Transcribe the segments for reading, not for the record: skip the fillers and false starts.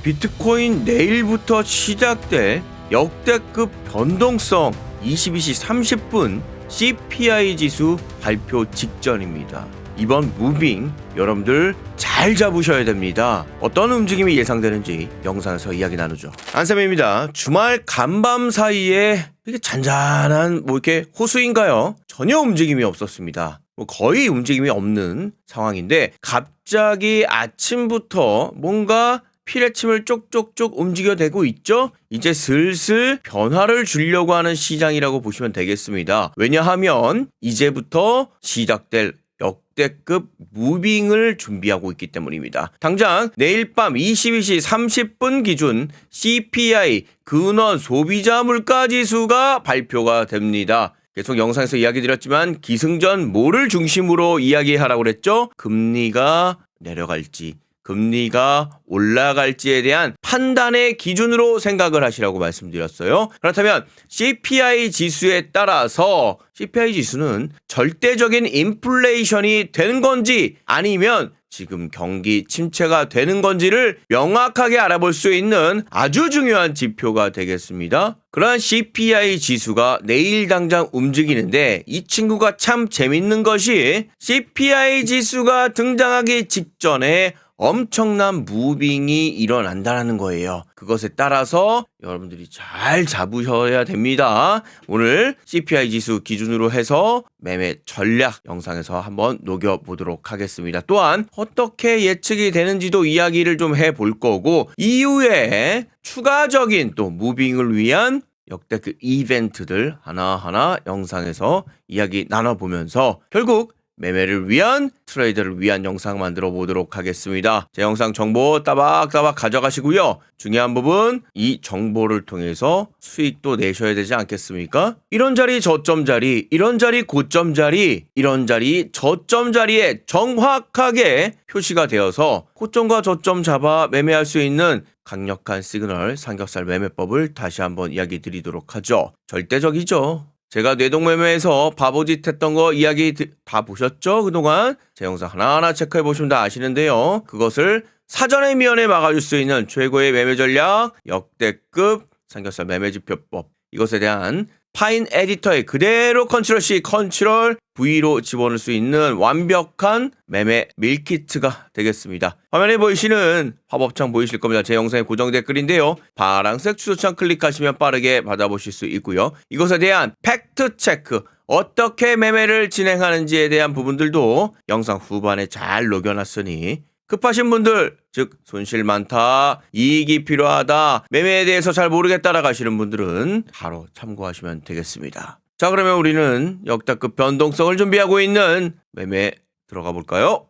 비트코인 내일부터 시작될 역대급 변동성 22시 30분 CPI 지수 발표 직전입니다. 이번 무빙 여러분들 잘 잡으셔야 됩니다. 어떤 움직임이 예상되는지 영상에서 이야기 나누죠. 안쌤입니다. 주말 간밤 사이에 이렇게 잔잔한 이렇게 호수인가요? 전혀 움직임이 없었습니다. 거의 움직임이 없는 상황인데 갑자기 아침부터 뭔가 피레침을 쪽쪽쪽 움직여대고 있죠? 이제 슬슬 변화를 주려고 하는 시장이라고 보시면 되겠습니다. 왜냐하면 이제부터 시작될 역대급 무빙을 준비하고 있기 때문입니다. 당장 내일 밤 22시 30분 기준 CPI 근원 소비자 물가 지수가 발표가 됩니다. 계속 영상에서 이야기 드렸지만 기승전 뭐를 중심으로 이야기하라고 그랬죠? 금리가 내려갈지 금리가 올라갈지에 대한 판단의 기준으로 생각을 하시라고 말씀드렸어요. 그렇다면 CPI 지수에 따라서 CPI 지수는 절대적인 인플레이션이 되는 건지 아니면 지금 경기 침체가 되는 건지를 명확하게 알아볼 수 있는 아주 중요한 지표가 되겠습니다. 그러한 CPI 지수가 내일 당장 움직이는데 이 친구가 참 재밌는 것이 CPI 지수가 등장하기 직전에 엄청난 무빙이 일어난다는 거예요. 그것에 따라서 여러분들이 잘 잡으셔야 됩니다. 오늘 CPI 지수 기준으로 해서 매매 전략 영상에서 한번 녹여보도록 하겠습니다. 또한 어떻게 예측이 되는지도 이야기를 좀 해볼 거고 이후에 추가적인 또 무빙을 위한 역대급 이벤트들 하나하나 영상에서 이야기 나눠보면서 결국 매매를 위한 트레이더를 위한 영상 만들어 보도록 하겠습니다. 제 영상 정보 따박따박 가져가시고요. 중요한 부분 이 정보를 통해서 수익도 내셔야 되지 않겠습니까? 이런 자리 저점 자리 이런 자리 고점 자리 이런 자리 저점 자리에 정확하게 표시가 되어서 고점과 저점 잡아 매매할 수 있는 강력한 시그널 삼겹살 매매법을 다시 한번 이야기 드리도록 하죠. 절대적이죠. 제가 뇌동매매에서 바보짓 했던 거 이야기 다 보셨죠? 그동안 제 영상 하나하나 체크해 보시면 다 아시는데요. 그것을 사전에 미연에 막아줄 수 있는 최고의 매매 전략 역대급 삼겹살 매매지표법 이것에 대한 파인 에디터에 그대로 컨트롤 C, 컨트롤 V로 집어넣을 수 있는 완벽한 매매 밀키트가 되겠습니다. 화면에 보이시는 팝업창 보이실 겁니다. 제 영상의 고정 댓글인데요. 파란색 주소창 클릭하시면 빠르게 받아보실 수 있고요. 이것에 대한 팩트 체크, 어떻게 매매를 진행하는지에 대한 부분들도 영상 후반에 잘 녹여놨으니 급하신 분들, 즉 손실 많다, 이익이 필요하다, 매매에 대해서 잘 모르겠다라고 하시는 분들은 바로 참고하시면 되겠습니다. 자, 그러면 우리는 역대급 변동성을 준비하고 있는 매매 들어가 볼까요?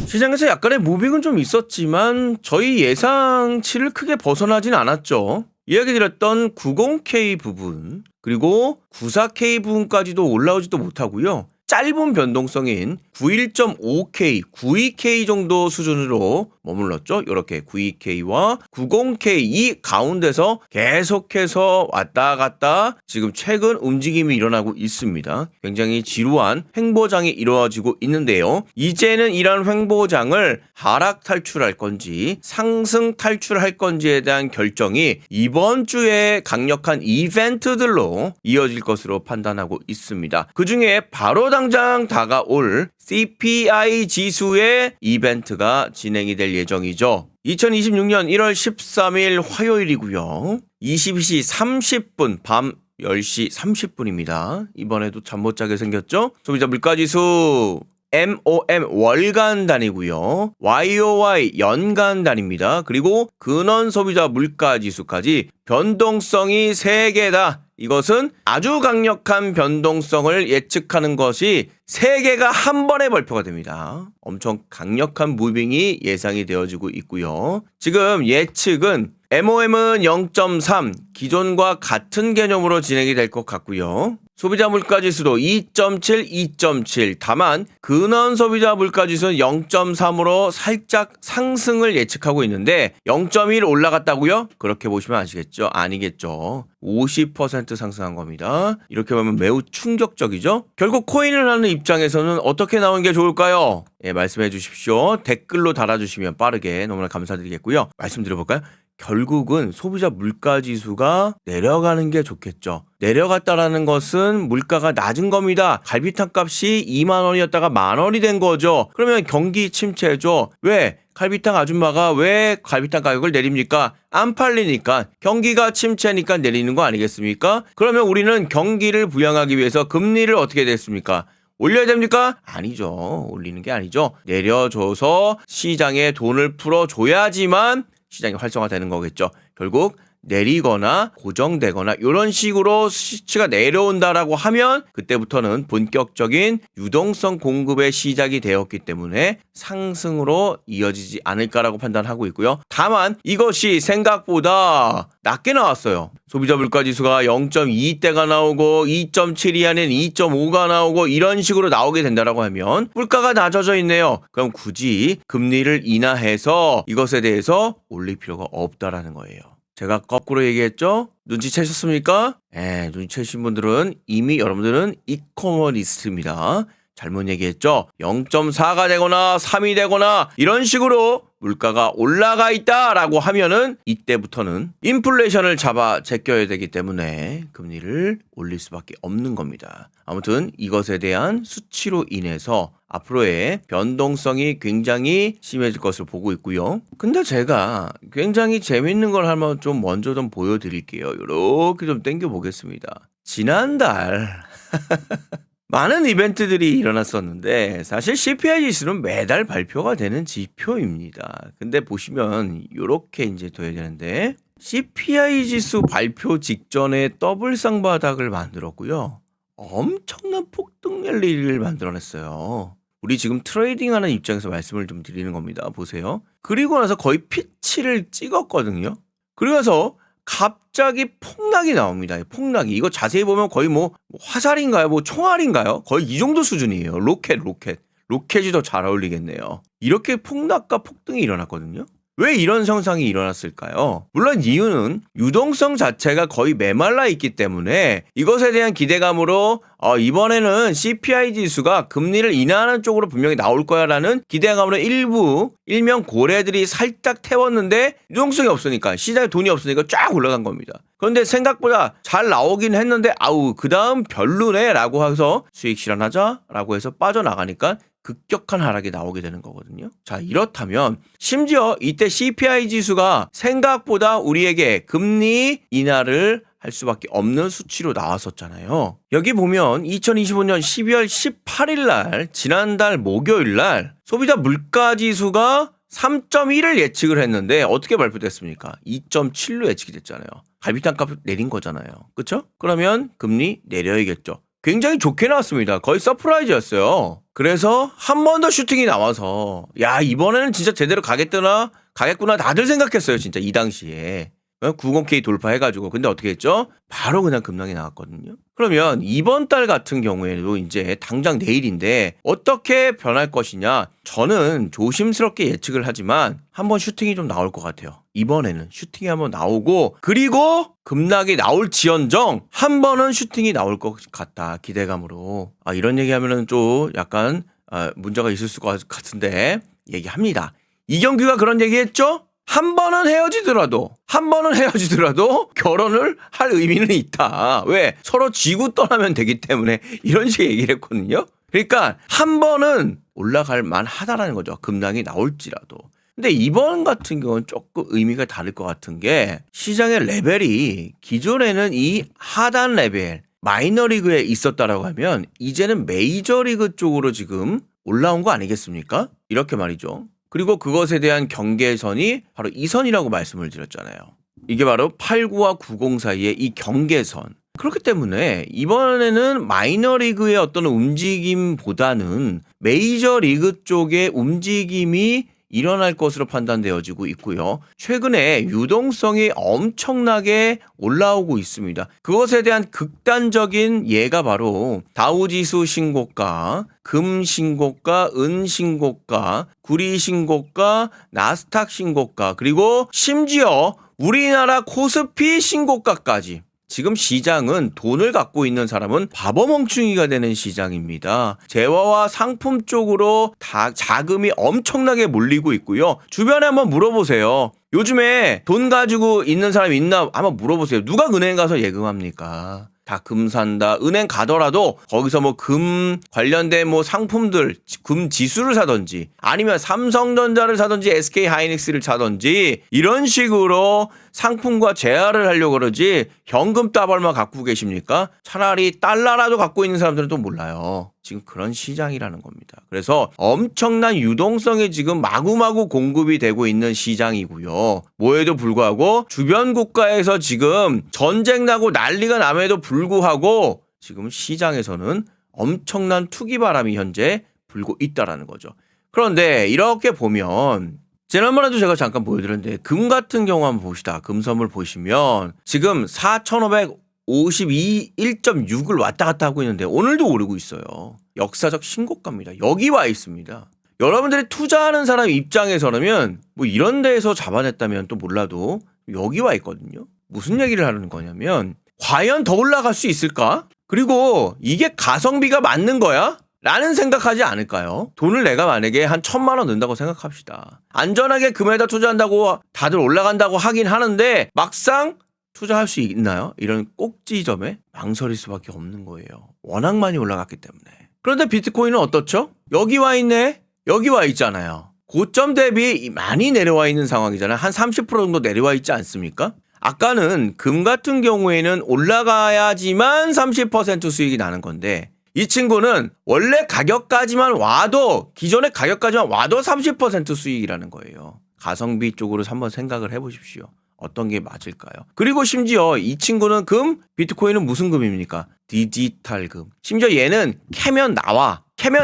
시장에서 약간의 무빙은 좀 있었지만 저희 예상치를 크게 벗어나진 않았죠. 이야기 드렸던 90K 부분 그리고 94K 부분까지도 올라오지도 못하고요. 짧은 변동성인 91.5K, 92K 정도 수준으로 머물렀죠. 이렇게 92K와 90K 이 가운데서 계속해서 왔다 갔다 지금 최근 움직임이 일어나고 있습니다. 굉장히 지루한 횡보장이 이루어지고 있는데요. 이제는 이런 횡보장을 하락 탈출할 건지 상승 탈출할 건지에 대한 결정이 이번 주에 강력한 이벤트들로 이어질 것으로 판단하고 있습니다. 그중에 바로 당장 다가올 CPI 지수의 이벤트가 진행이 될 예정이죠. 2026년 1월 13일 화요일이고요. 22시 30분 밤 10시 30분입니다. 이번에도 잠 못 자게 생겼죠? 소비자 물가지수 MOM 월간 단위고요. YOY 연간 단위입니다. 그리고 근원 소비자 물가 지수까지 변동성이 3개다. 이것은 아주 강력한 변동성을 예측하는 것이 3개가 한 번에 발표가 됩니다. 엄청 강력한 무빙이 예상이 되어지고 있고요. 지금 예측은 MOM은 0.3 기존과 같은 개념으로 진행이 될 것 같고요. 소비자 물가지수도 2.7, 2.7. 다만 근원 소비자 물가지수는 0.3으로 살짝 상승을 예측하고 있는데 0.1 올라갔다고요? 그렇게 보시면 아시겠죠? 아니겠죠. 50% 상승한 겁니다. 이렇게 보면 매우 충격적이죠? 결국 코인을 하는 입장에서는 어떻게 나오는 게 좋을까요? 예, 말씀해 주십시오. 댓글로 달아주시면 빠르게 너무나 감사드리겠고요. 말씀드려볼까요? 결국은 소비자 물가지수가 내려가는 게 좋겠죠. 내려갔다라는 것은 물가가 낮은 겁니다. 갈비탕 값이 2만 원이었다가 만 원이 된 거죠. 그러면 경기 침체죠. 왜? 갈비탕 아줌마가 왜 갈비탕 가격을 내립니까? 안 팔리니까. 경기가 침체니까 내리는 거 아니겠습니까? 그러면 우리는 경기를 부양하기 위해서 금리를 어떻게 됐습니까? 올려야 됩니까? 아니죠. 올리는 게 아니죠. 내려줘서 시장에 돈을 풀어줘야지만 시장이 활성화되는 거겠죠. 결국 내리거나 고정되거나 이런 식으로 수치가 내려온다라고 하면 그때부터는 본격적인 유동성 공급의 시작이 되었기 때문에 상승으로 이어지지 않을까라고 판단하고 있고요. 다만 이것이 생각보다 낮게 나왔어요. 소비자 물가지수가 0.2대가 나오고 2.7이 아닌 2.5가 나오고 이런 식으로 나오게 된다라고 하면 물가가 낮아져 있네요. 그럼 굳이 금리를 인하해서 이것에 대해서 올릴 필요가 없다라는 거예요. 제가 거꾸로 얘기했죠? 눈치채셨습니까? 눈치채신 분들은 이미 여러분들은 이코노미스트입니다. 잘못 얘기했죠? 0.4가 되거나 3이 되거나 이런 식으로 물가가 올라가 있다라고 하면은 이때부터는 인플레이션을 잡아 제껴야 되기 때문에 금리를 올릴 수밖에 없는 겁니다. 아무튼 이것에 대한 수치로 인해서 앞으로의 변동성이 굉장히 심해질 것을 보고 있고요. 근데 제가 굉장히 재밌는 걸 한번 좀 먼저 좀 보여드릴게요. 이렇게 좀 당겨보겠습니다. 지난달 많은 이벤트들이 일어났었는데 사실 CPI 지수는 매달 발표가 되는 지표입니다. 근데 보시면 이렇게 이제 둬야 되는데 CPI 지수 발표 직전에 더블 쌍바닥을 만들었고요. 엄청난 폭등 랠리를 만들어냈어요. 우리 지금 트레이딩하는 입장에서 말씀을 좀 드리는 겁니다. 보세요. 그리고 나서 거의 피치를 찍었거든요. 그리고 나서 갑자기 폭락이 나옵니다. 폭락이. 이거 자세히 보면 거의 뭐 화살인가요? 뭐 총알인가요? 거의 이 정도 수준이에요. 로켓이 더 잘 어울리겠네요. 이렇게 폭락과 폭등이 일어났거든요. 왜 이런 현상이 일어났을까요? 물론 이유는 유동성 자체가 거의 메말라 있기 때문에 이것에 대한 기대감으로 이번에는 CPI 지수가 금리를 인하하는 쪽으로 분명히 나올 거야라는 기대감으로 일명 고래들이 살짝 태웠는데 유동성이 없으니까 시장에 돈이 없으니까 쫙 올라간 겁니다. 그런데 생각보다 잘 나오긴 했는데 그 다음 별로네 라고 해서 수익 실현하자 라고 해서 빠져나가니까 급격한 하락이 나오게 되는 거거든요. 자, 이렇다면 심지어 이때 CPI 지수가 생각보다 우리에게 금리 인하를 할 수밖에 없는 수치로 나왔었잖아요. 여기 보면 2025년 12월 18일 날 지난달 목요일 날 소비자 물가 지수가 3.1을 예측을 했는데 어떻게 발표됐습니까? 2.7로 예측이 됐잖아요. 갈비탕 값을 내린 거잖아요. 그렇죠? 그러면 금리 내려야겠죠. 굉장히 좋게 나왔습니다. 거의 서프라이즈였어요. 그래서 한 번 더 슈팅이 나와서 야, 이번에는 진짜 제대로 가겠구나 다들 생각했어요. 진짜 이 당시에 90K 돌파해가지고. 근데 어떻게 했죠? 바로 그냥 급락이 나왔거든요. 그러면 이번 달 같은 경우에도 이제 당장 내일인데 어떻게 변할 것이냐? 저는 조심스럽게 예측을 하지만 한번 슈팅이 좀 나올 것 같아요. 이번에는 슈팅이 한번 나오고 그리고 급락이 나올지언정 한 번은 슈팅이 나올 것 같다. 기대감으로. 이런 얘기하면은 좀 약간 문제가 있을 것 같은데 얘기합니다. 이경규가 그런 얘기했죠? 한 번은 헤어지더라도 결혼을 할 의미는 있다. 왜? 서로 지고 떠나면 되기 때문에 이런 식의 얘기를 했거든요. 그러니까 한 번은 올라갈 만하다라는 거죠. 급락이 나올지라도. 근데 이번 같은 경우는 조금 의미가 다를 것 같은 게 시장의 레벨이 기존에는 이 하단 레벨 마이너리그에 있었다라고 하면 이제는 메이저리그 쪽으로 지금 올라온 거 아니겠습니까? 이렇게 말이죠. 그리고 그것에 대한 경계선이 바로 이 선이라고 말씀을 드렸잖아요. 이게 바로 89와 90 사이의 이 경계선. 그렇기 때문에 이번에는 마이너리그의 어떤 움직임보다는 메이저리그 쪽의 움직임이 일어날 것으로 판단되어지고 있고요. 최근에 유동성이 엄청나게 올라오고 있습니다. 그것에 대한 극단적인 예가 바로 다우지수 신고가, 금 신고가, 은 신고가, 구리 신고가, 나스닥 신고가, 그리고 심지어 우리나라 코스피 신고가까지. 지금 시장은 돈을 갖고 있는 사람은 바보멍충이가 되는 시장입니다. 재화와 상품 쪽으로 다 자금이 엄청나게 몰리고 있고요. 주변에 한번 물어보세요. 요즘에 돈 가지고 있는 사람 있나 한번 물어보세요. 누가 은행 가서 예금합니까? 다 금 산다. 은행 가더라도 거기서 뭐 금 관련된 뭐 상품들, 금 지수를 사든지 아니면 삼성전자를 사든지 SK 하이닉스를 사든지 이런 식으로 상품과 재화를 하려고 그러지 현금 따발만 갖고 계십니까? 차라리 달러라도 갖고 있는 사람들은 또 몰라요. 지금 그런 시장이라는 겁니다. 그래서 엄청난 유동성이 지금 마구마구 공급이 되고 있는 시장이고요. 뭐에도 불구하고 주변 국가에서 지금 전쟁 나고 난리가 남에도 불구하고 지금 시장에서는 엄청난 투기 바람이 현재 불고 있다라는 거죠. 그런데 이렇게 보면 지난번에도 제가 잠깐 보여드렸는데 금 같은 경우 한번 봅시다. 금섬을 보시면 지금 4,552 1.6을 왔다 갔다 하고 있는데 오늘도 오르고 있어요. 역사적 신고가입니다. 여기 와 있습니다. 여러분들이 투자하는 사람 입장에서는 뭐 이런 데에서 잡아냈다면 또 몰라도 여기 와 있거든요. 무슨 얘기를 하는 거냐면 과연 더 올라갈 수 있을까? 그리고 이게 가성비가 맞는 거야? 라는 생각하지 않을까요? 돈을 내가 만약에 한 1,000만 원 넣는다고 생각합시다. 안전하게 금에다 투자한다고 다들 올라간다고 하긴 하는데 막상 투자할 수 있나요? 이런 꼭지점에 망설일 수밖에 없는 거예요. 워낙 많이 올라갔기 때문에. 그런데 비트코인은 어떻죠? 여기 와 있네? 여기 와 있잖아요. 고점 대비 많이 내려와 있는 상황이잖아요. 한 30% 정도 내려와 있지 않습니까? 아까는 금 같은 경우에는 올라가야지만 30% 수익이 나는 건데 이 친구는 원래 가격까지만 와도 기존의 가격까지만 와도 30% 수익이라는 거예요. 가성비 쪽으로 한번 생각을 해보십시오. 어떤 게 맞을까요? 그리고 심지어 이 친구는 금, 비트코인은 무슨 금입니까? 디지털 금. 심지어 얘는 캐면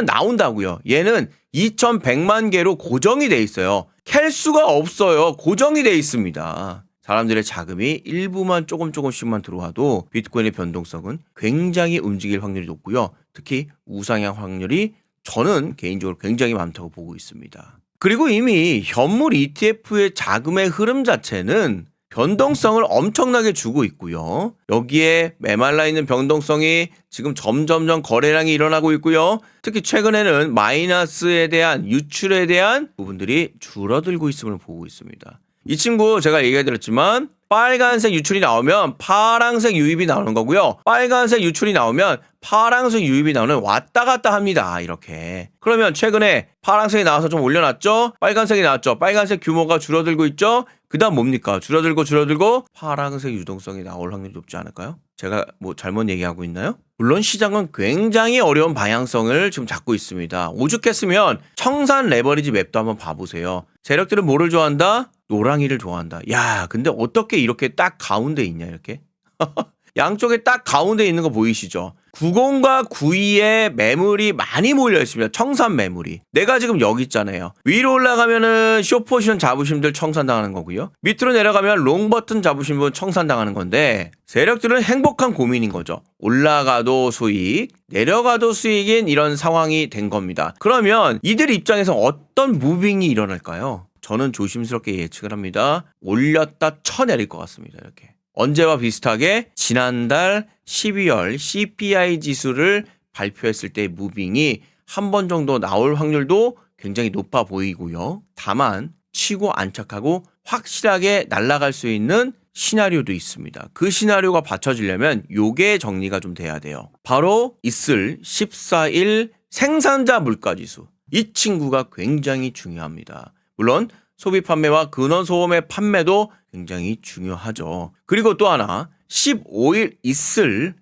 나온다고요. 얘는 2,100만 개로 고정이 돼 있어요. 캘 수가 없어요. 고정이 돼 있습니다. 사람들의 자금이 일부만 조금씩만 들어와도 비트코인의 변동성은 굉장히 움직일 확률이 높고요. 특히 우상향 확률이 저는 개인적으로 굉장히 많다고 보고 있습니다. 그리고 이미 현물 ETF의 자금의 흐름 자체는 변동성을 엄청나게 주고 있고요. 여기에 메말라 있는 변동성이 지금 점점점 거래량이 일어나고 있고요. 특히 최근에는 마이너스에 대한 유출에 대한 부분들이 줄어들고 있음을 보고 있습니다. 이 친구 제가 얘기해드렸지만 빨간색 유출이 나오면 파란색 유입이 나오는 거고요. 빨간색 유출이 나오면 파란색 유입이 나오는 왔다 갔다 합니다. 이렇게. 그러면 최근에 파란색이 나와서 좀 올려놨죠? 빨간색이 나왔죠? 빨간색 규모가 줄어들고 있죠? 그 다음 뭡니까? 줄어들고 파란색 유동성이 나올 확률이 높지 않을까요? 제가 뭐 잘못 얘기하고 있나요? 물론 시장은 굉장히 어려운 방향성을 지금 잡고 있습니다. 오죽했으면 청산 레버리지 맵도 한번 봐보세요. 세력들은 뭐를 좋아한다? 노랑이를 좋아한다. 야, 근데 어떻게 이렇게 딱 가운데 있냐 이렇게? 양쪽에 딱 가운데 있는 거 보이시죠? 90과 92에 매물이 많이 몰려 있습니다. 청산 매물이. 내가 지금 여기 있잖아요. 위로 올라가면은 숏포지션 잡으신 분들 청산당하는 거고요. 밑으로 내려가면 롱 버튼 잡으신 분 청산당하는 건데 세력들은 행복한 고민인 거죠. 올라가도 수익, 내려가도 수익인 이런 상황이 된 겁니다. 그러면 이들 입장에서 어떤 무빙이 일어날까요? 저는 조심스럽게 예측을 합니다. 올렸다 쳐내릴 것 같습니다. 이렇게. 언제와 비슷하게 지난달 12월 CPI 지수를 발표했을 때 무빙이 한 번 정도 나올 확률도 굉장히 높아 보이고요. 다만 치고 안착하고 확실하게 날아갈 수 있는 시나리오도 있습니다. 그 시나리오가 받쳐지려면 요게 정리가 좀 돼야 돼요. 바로 있을 14일 생산자 물가지수. 이 친구가 굉장히 중요합니다. 물론 소비 판매와 근원 소음의 판매도 굉장히 중요하죠. 그리고 또 하나 15일 있을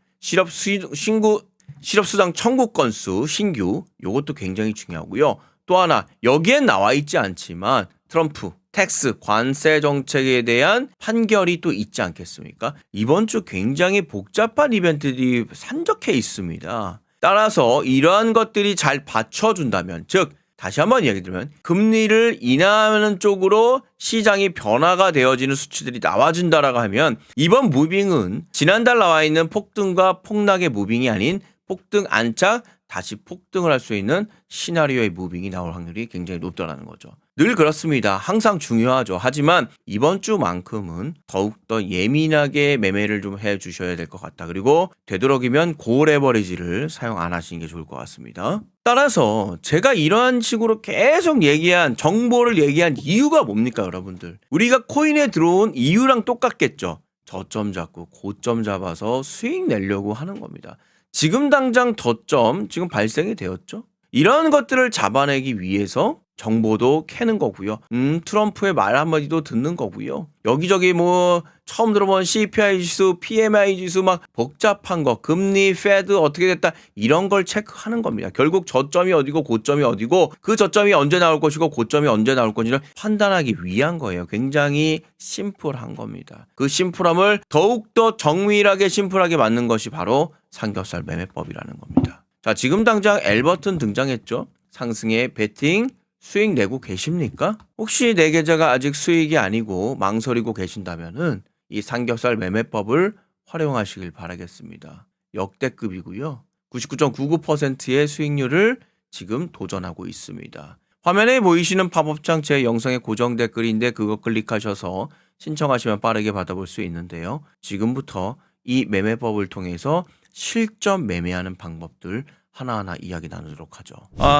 실업수당 청구 건수 신규 요것도 굉장히 중요하고요. 또 하나 여기엔 나와 있지 않지만 트럼프 텍스 관세 정책에 대한 판결이 또 있지 않겠습니까? 이번 주 굉장히 복잡한 이벤트들이 산적해 있습니다. 따라서 이러한 것들이 잘 받쳐준다면 즉 다시 한번 이야기 드리면 금리를 인하하는 쪽으로 시장이 변화가 되어지는 수치들이 나와준다라고 하면 이번 무빙은 지난달 나와 있는 폭등과 폭락의 무빙이 아닌 폭등 안착 다시 폭등을 할 수 있는 시나리오의 무빙이 나올 확률이 굉장히 높다라는 거죠. 늘 그렇습니다. 항상 중요하죠. 하지만 이번 주만큼은 더욱더 예민하게 매매를 좀 해주셔야 될 것 같다. 그리고 되도록이면 고레버리지를 사용 안 하시는 게 좋을 것 같습니다. 따라서 제가 이러한 식으로 계속 얘기한 정보를 얘기한 이유가 뭡니까 여러분들? 우리가 코인에 들어온 이유랑 똑같겠죠. 저점 잡고 고점 잡아서 수익 내려고 하는 겁니다. 지금 당장 저점 지금 발생이 되었죠. 이런 것들을 잡아내기 위해서 정보도 캐는 거고요. 트럼프의 말 한마디도 듣는 거고요. 여기저기 뭐 처음 들어본 CPI 지수, PMI 지수 막 복잡한 거, 금리, 페드 어떻게 됐다 이런 걸 체크하는 겁니다. 결국 저점이 어디고 고점이 어디고 그 저점이 언제 나올 것이고 고점이 언제 나올 건지를 판단하기 위한 거예요. 굉장히 심플한 겁니다. 그 심플함을 더욱더 정밀하게 심플하게 만든 것이 바로 삼겹살 매매법이라는 겁니다. 자, 지금 당장 L버튼 등장했죠. 상승의 베팅 수익 내고 계십니까? 혹시 내 계좌가 아직 수익이 아니고 망설이고 계신다면은 이 삼겹살 매매법을 활용하시길 바라겠습니다. 역대급이고요. 99.99%의 수익률을 지금 도전하고 있습니다. 화면에 보이시는 팝업창 제 영상의 고정 댓글인데 그거 클릭하셔서 신청하시면 빠르게 받아볼 수 있는데요. 지금부터 이 매매법을 통해서 실전 매매하는 방법들 하나하나 이야기 나누도록 하죠.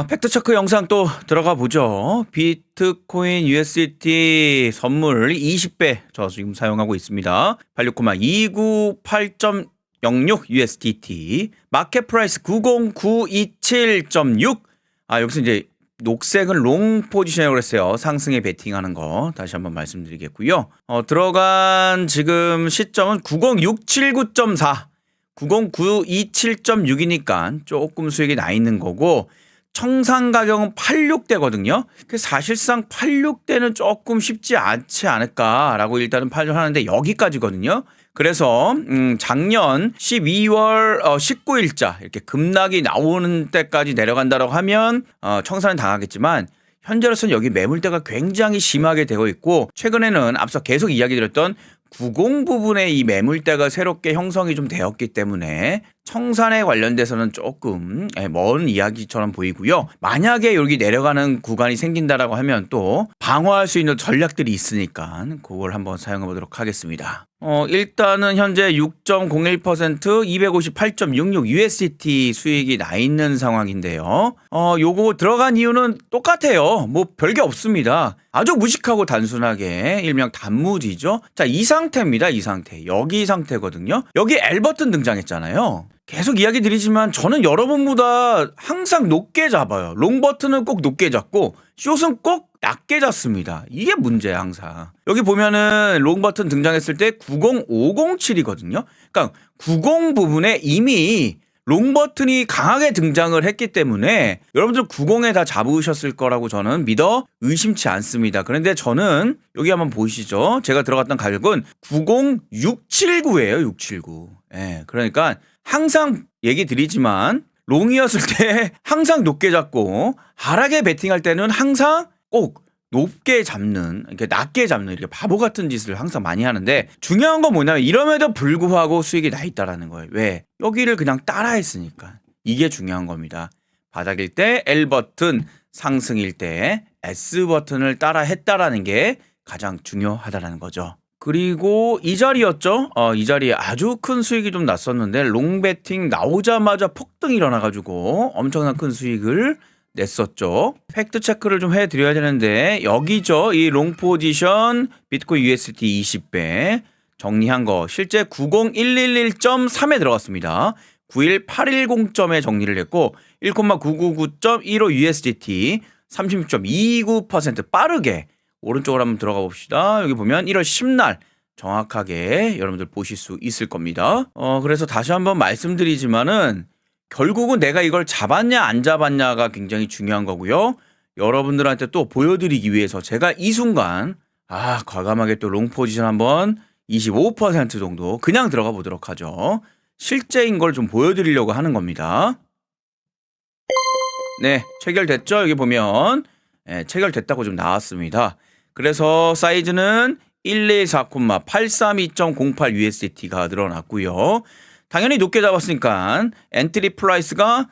팩트체크 영상 또 들어가 보죠. 비트코인 USDT 선물 20배 저 지금 사용하고 있습니다. 869.298.06 USDT 마켓 프라이스 90927.6 여기서 이제 녹색은 롱 포지션이라고 그랬어요. 상승에 베팅하는 거 다시 한번 말씀드리겠고요. 들어간 지금 시점은 90679.4 90927.6이니까 조금 수익이 나 있는 거고 청산 가격은 86대거든요. 그래서 사실상 86대는 조금 쉽지 않지 않을까라고 일단은 판단하는데 여기까지거든요. 그래서 작년 12월 19일자 이렇게 급락이 나오는 때까지 내려간다고 하면 청산은 당하겠지만 현재로서는 여기 매물대가 굉장히 심하게 되어 있고 최근에는 앞서 계속 이야기 드렸던 90 부분의 이 매물대가 새롭게 형성이 좀 되었기 때문에 청산에 관련돼서는 조금 먼 이야기처럼 보이고요. 만약에 여기 내려가는 구간이 생긴다라고 하면 또 방어할 수 있는 전략들이 있으니까 그걸 한번 사용해 보도록 하겠습니다. 일단은 현재 6.01% 258.66 USDT 수익이 나 있는 상황인데요. 요거 들어간 이유는 똑같아요. 뭐 별게 없습니다. 아주 무식하고 단순하게 일명 단무지죠. 자, 이 상태입니다. 이 상태. 여기 상태거든요. 여기 L버튼 등장했잖아요. 계속 이야기 드리지만 저는 여러분보다 항상 높게 잡아요. 롱 버튼은 꼭 높게 잡고 숏은 꼭 낮게 잡습니다. 이게 문제야 항상. 여기 보면은 롱 버튼 등장했을 때 90507이거든요. 그러니까 90 부분에 이미 롱 버튼이 강하게 등장을 했기 때문에 여러분들 90에 다 잡으셨을 거라고 저는 믿어 의심치 않습니다. 그런데 저는 여기 한번 보시죠. 제가 들어갔던 가격은 90679예요. 679. 예, 그러니까 항상 얘기 드리지만 롱이었을 때 항상 높게 잡고 하락에 베팅할 때는 항상 꼭 높게 잡는, 이렇게 낮게 잡는 이렇게 바보 같은 짓을 항상 많이 하는데 중요한 건 뭐냐면 이럼에도 불구하고 수익이 나 있다라는 거예요. 왜? 여기를 그냥 따라했으니까. 이게 중요한 겁니다. 바닥일 때 L버튼, 상승일 때 S버튼을 따라 했다라는 게 가장 중요하다라는 거죠. 그리고 이 자리였죠. 이 자리에 아주 큰 수익이 좀 났었는데 롱베팅 나오자마자 폭등이 일어나가지고 엄청난 큰 수익을 냈었죠. 팩트 체크를 좀 해드려야 되는데 여기죠. 이 롱 포지션 비트코인 USDT 20배 정리한 거 실제 90111.3에 들어갔습니다. 91810점에 정리를 했고 1,999.15 USDT 36.29% 빠르게 오른쪽으로 한번 들어가 봅시다. 여기 보면 1월 10날 정확하게 여러분들 보실 수 있을 겁니다. 그래서 다시 한번 말씀드리지만은 결국은 내가 이걸 잡았냐 안 잡았냐가 굉장히 중요한 거고요. 여러분들한테 또 보여드리기 위해서 제가 이 순간 과감하게 또 롱 포지션 한번 25% 정도 그냥 들어가 보도록 하죠. 실제인 걸 좀 보여드리려고 하는 겁니다. 네, 체결됐죠? 여기 보면 체결됐다고 좀 나왔습니다. 그래서 사이즈는 124,832.08 USDT가 늘어났고요. 당연히 높게 잡았으니까 엔트리 프라이스가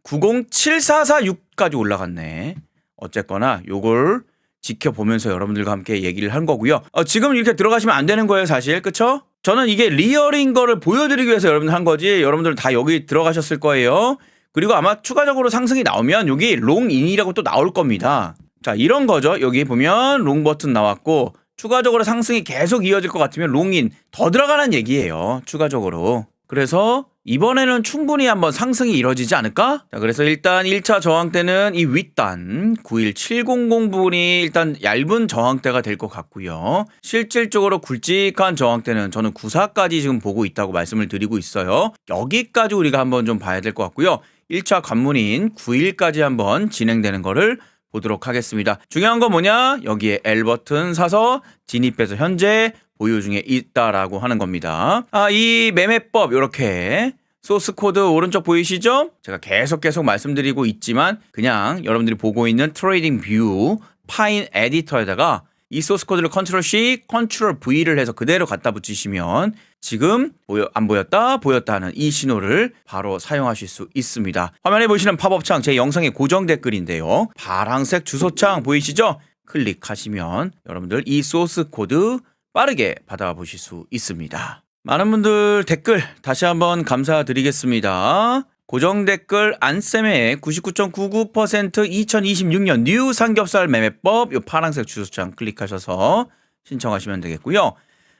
907446까지 올라갔네. 어쨌거나 요걸 지켜보면서 여러분들과 함께 얘기를 한 거고요. 지금 이렇게 들어가시면 안 되는 거예요, 사실. 그쵸? 저는 이게 리얼인 거를 보여드리기 위해서 여러분들 한 거지. 여러분들 다 여기 들어가셨을 거예요. 그리고 아마 추가적으로 상승이 나오면 여기 롱인이라고 또 나올 겁니다. 자, 이런 거죠. 여기 보면 롱 버튼 나왔고 추가적으로 상승이 계속 이어질 것 같으면 롱인 더 들어가는 얘기예요. 추가적으로. 그래서 이번에는 충분히 한번 상승이 이뤄지지 않을까? 자, 그래서 일단 1차 저항대는 이 윗단 91700 부분이 일단 얇은 저항대가 될 것 같고요. 실질적으로 굵직한 저항대는 저는 94까지 지금 보고 있다고 말씀을 드리고 있어요. 여기까지 우리가 한번 좀 봐야 될 것 같고요. 1차 관문인 91까지 한번 진행되는 거를 보도록 하겠습니다. 중요한 건 뭐냐? 여기에 L 버튼 사서 진입해서 현재 보유 중에 있다라고 하는 겁니다. 이 매매법 이렇게 소스 코드 오른쪽 보이시죠? 제가 계속 말씀드리고 있지만 그냥 여러분들이 보고 있는 트레이딩 뷰 파인 에디터에다가 이 소스 코드를 컨트롤 C, 컨트롤 V를 해서 그대로 갖다 붙이시면 지금 안 보였다, 보였다 하는 이 신호를 바로 사용하실 수 있습니다. 화면에 보시는 팝업창 제 영상의 고정 댓글인데요. 파란색 주소창 보이시죠? 클릭하시면 여러분들 이 소스 코드 빠르게 받아보실 수 있습니다. 많은 분들 댓글 다시 한번 감사드리겠습니다. 고정 댓글 안쌤의 99.99% 2026년 뉴 삼겹살 매매법 이 파란색 주소창 클릭하셔서 신청하시면 되겠고요.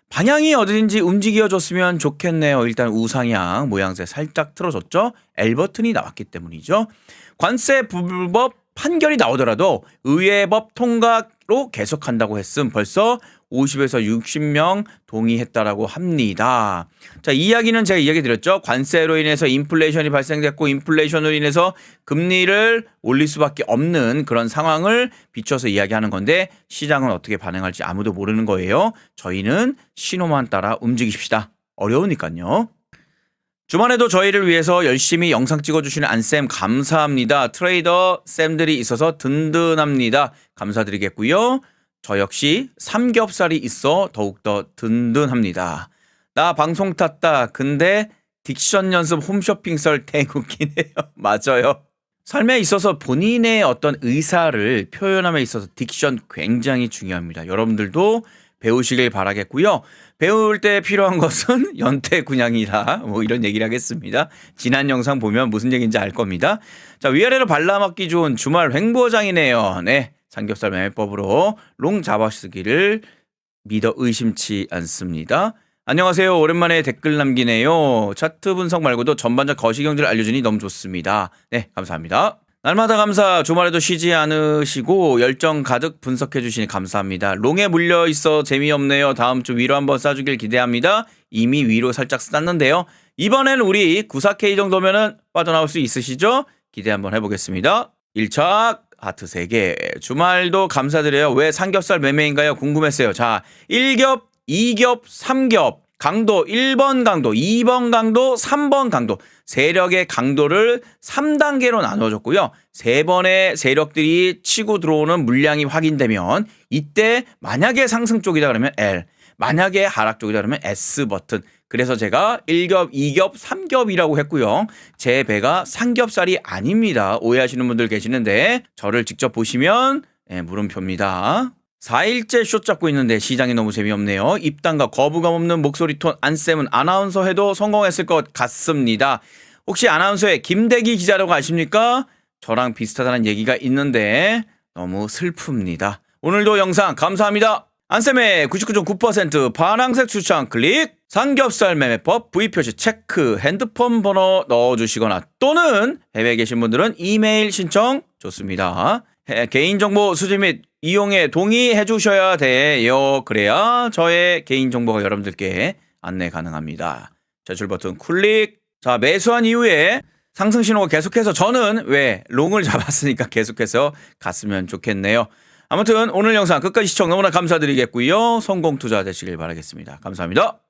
방향이 어딘지 움직여줬으면 좋겠네요. 일단 우상향 모양새 살짝 틀어줬죠. L 버튼이 나왔기 때문이죠. 관세 불법 판결이 나오더라도 의회법 통과로 계속한다고 했음 벌써 50에서 60명 동의했다라고 합니다. 자, 이 이야기는 제가 이야기 드렸죠. 관세로 인해서 인플레이션이 발생됐고 인플레이션으로 인해서 금리를 올릴 수밖에 없는 그런 상황을 비춰서 이야기하는 건데 시장은 어떻게 반응할지 아무도 모르는 거예요. 저희는 신호만 따라 움직이십시다. 어려우니까요. 주말에도 저희를 위해서 열심히 영상 찍어주시는 안쌤 감사합니다. 트레이더 쌤들이 있어서 든든합니다. 감사드리겠고요. 저 역시 삼겹살이 있어 더욱더 든든합니다. 나 방송 탔다. 근데 딕션 연습 홈쇼핑 썰 대웃기네요. 맞아요. 삶에 있어서 본인의 어떤 의사를 표현함에 있어서 딕션 굉장히 중요합니다. 여러분들도 배우시길 바라겠고요. 배울 때 필요한 것은 연태군양이다. 뭐 이런 얘기를 하겠습니다. 지난 영상 보면 무슨 얘기인지 알 겁니다. 자, 위아래로 발라맞기 좋은 주말 횡보장이네요. 네. 삼겹살 매매법으로 롱 잡아쓰기를 믿어 의심치 않습니다. 안녕하세요. 오랜만에 댓글 남기네요. 차트 분석 말고도 전반적 거시경제를 알려주니 너무 좋습니다. 네, 감사합니다. 날마다 감사. 주말에도 쉬지 않으시고 열정 가득 분석해 주시니 감사합니다. 롱에 물려 있어 재미없네요. 다음 주 위로 한번 쏴주길 기대합니다. 이미 위로 살짝 쐈는데요. 이번엔 우리 94K 정도면은 빠져나올 수 있으시죠? 기대 한번 해보겠습니다. 1차 하트 3개. 주말도 감사드려요. 왜 삼겹살 매매인가요? 궁금했어요. 자, 1겹, 2겹, 3겹. 강도 1번 강도, 2번 강도, 3번 강도. 세력의 강도를 3단계로 나눠줬고요. 3번의 세력들이 치고 들어오는 물량이 확인되면 이때 만약에 상승 쪽이다 그러면 L, 만약에 하락 쪽이다 그러면 S 버튼. 그래서 제가 1겹, 2겹, 3겹이라고 했고요. 제 배가 삼겹살이 아닙니다. 오해하시는 분들 계시는데 저를 직접 보시면 물음표입니다. 4일째 쇼 잡고 있는데 시장이 너무 재미없네요. 입단과 거부감 없는 목소리 톤 안쌤은 아나운서 해도 성공했을 것 같습니다. 혹시 아나운서의 김대기 기자라고 아십니까? 저랑 비슷하다는 얘기가 있는데 너무 슬픕니다. 오늘도 영상 감사합니다. 안쌤의 99.9% 파란색 추천 클릭, 삼겹살 매매법 V표시 체크, 핸드폰 번호 넣어주시거나 또는 해외에 계신 분들은 이메일 신청 좋습니다. 개인정보 수집 및 이용에 동의해 주셔야 돼요. 그래야 저의 개인정보가 여러분들께 안내 가능합니다. 제출 버튼 클릭. 자, 매수한 이후에 상승 신호가 계속해서 저는 왜 롱을 잡았으니까 계속해서 갔으면 좋겠네요. 아무튼 오늘 영상 끝까지 시청 너무나 감사드리겠고요. 성공 투자 되시길 바라겠습니다. 감사합니다.